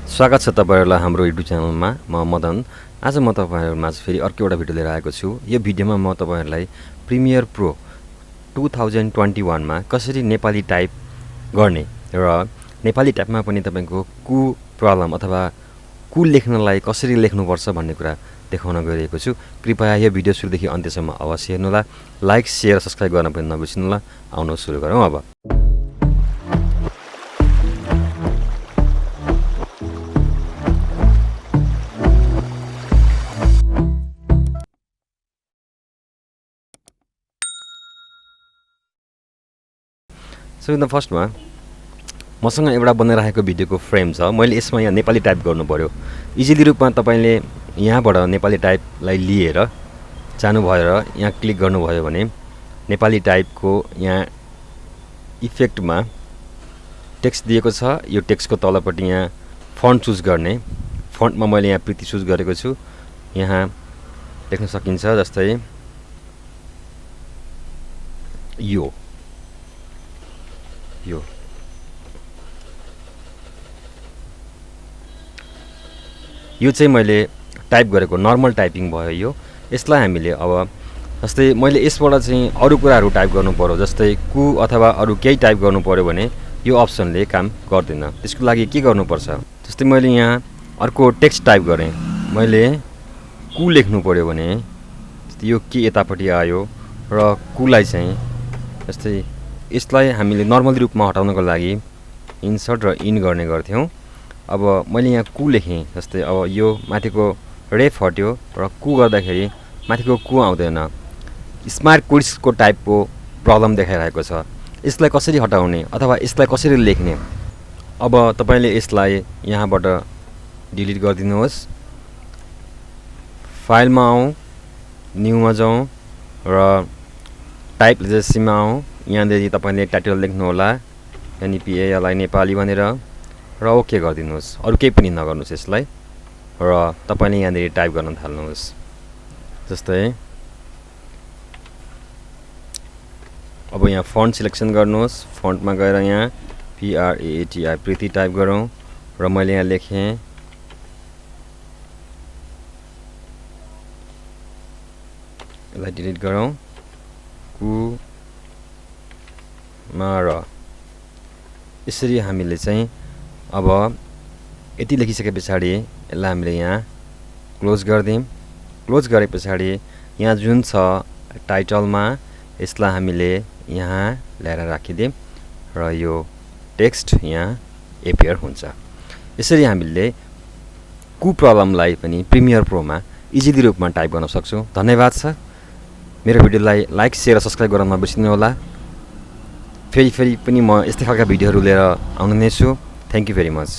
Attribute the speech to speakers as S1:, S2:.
S1: स्वागत छ तपाईहरुलाई हाम्रो युट्युब च्यानलमा। म मदन। आज म तपाईहरुमाझ फेरि अर्को एउटा भिडियो लिएर आएको छु। यो भिडियोमा म तपाईहरुलाई प्रिमियर प्रो 2021 मा कसरी नेपाली टाइप गर्ने र नेपाली टाइपमा पनि तपाईको कु प्रब्लम अथवा कु लेख्नलाई कसरी लेख्नुपर्छ भन्ने कुरा देखाउन गइरहेको छु। कृपया यो भिडियो सुरुदेखि अन्त्यसम्म अवश्य हेर्नुहोला। लाइक, शेयर, सब्स्क्राइब गर्न पनि नबिर्सनुहोला। आउनु सुरु गरौँ अब। सबैभन्दा फर्स्टमा मसँग एउटा बनाइराखेको भिडियोको फ्रेम छ। मैले यसमा यहाँ नेपाली टाइप गर्नु पर्यो। इजिली रूपमा तपाईले यहाँबाट नेपाली टाइपलाई लिएर जानुभयो र यहाँ क्लिक गर्नुभयो भने नेपाली टाइपको यहाँ इफेक्टमा टेक्स्ट दिएको छ। यो टेक्स्टको तलपट्टि यहाँ फन्ट चुज गर्ने। फन्टमा मैले यहाँ प्रिति चुज गरेको छु। यहाँ देख्न सकिन्छ जस्तै यो चाहिँ मैले टाइप गरेको नर्मल टाइपिङ भयो यो। यसलाई हामीले अब जस्तै मैले यसबाट चाहिँ अरु कुराहरु टाइप गर्नु पर्यो, जस्तै कु अथवा अरु केही टाइप गर्नु पर्यो भने यो अप्सनले काम गर्दैन। त्यसको लागि के गर्नुपर्छ, जस्तै मैले यहाँ अर्को टेक्स्ट टाइप गरे, मैले कु लेख्नु पर्यो भने यो के यतापट्टि आयो र कुलाई चाहिँ जस्तै यसलाई हामीले नर्मल रूपमा हटाउनको लागि इन्सर्ट र इन गर्ने गर्थ्यौं। अब मैले यहाँ कु लेखेँ, जस्तै अब यो माथिको रेफ हट्यो र कु गर्दाखेरि माथिको कु आउँदैन। स्मार्ट कोड्सको टाइपको प्रब्लम देखाइरहेको छ। यसलाई कसरी हटाउने अथवा यसलाई कसरी लेख्ने, अब तपाईले यसलाई यहाँबाट डिलिट गरिदिनुहोस्। फाइलमा आउँ, न्यूमा जाउँ र टाइप लेजेसीमा आउँ। यहाँदेखि तपाईले टाइटल लेख्नु होला, NEPALI नेपाली भनेर र ओके गरिदिनुहोस्। अरु केही पनि नगर्नुहोस् यसलाई र तपाईले यहाँदेखि टाइप गर्न थाल्नुहोस्। जस्तै अब यहाँ फन्ट सिलेक्सन गर्नुहोस्। फन्टमा गएर यहाँ PRATI प्रिति टाइप गरौँ र मैले यहाँ लेखेँ यसलाई डिलिट गरौँ कु मार। यसरी हामीले चाहिँ अब यति लेखिसकेपछि यसलाई हामीले यहाँ क्लोज गर्दियौं। क्लोज गरे पछाडी यहाँ जुन छ टाइटलमा यसलाई हामीले यहाँ ल्याएर राखिदियौं र यो टेक्स्ट यहाँ एपियर हुन्छ। यसरी हामीले कु प्रब्लमलाई पनि प्रिमियर प्रोमा इजिली रूपमा टाइप गर्न सक्छौं। धन्यवाद छ। मेरो भिडियोलाई लाइक, शेयर र सब्स्क्राइब गर्न नबिर्सनु होला। फेरि पनि म यस्तै खालका भिडियोहरु लिएर आउने छु। Thank you very much.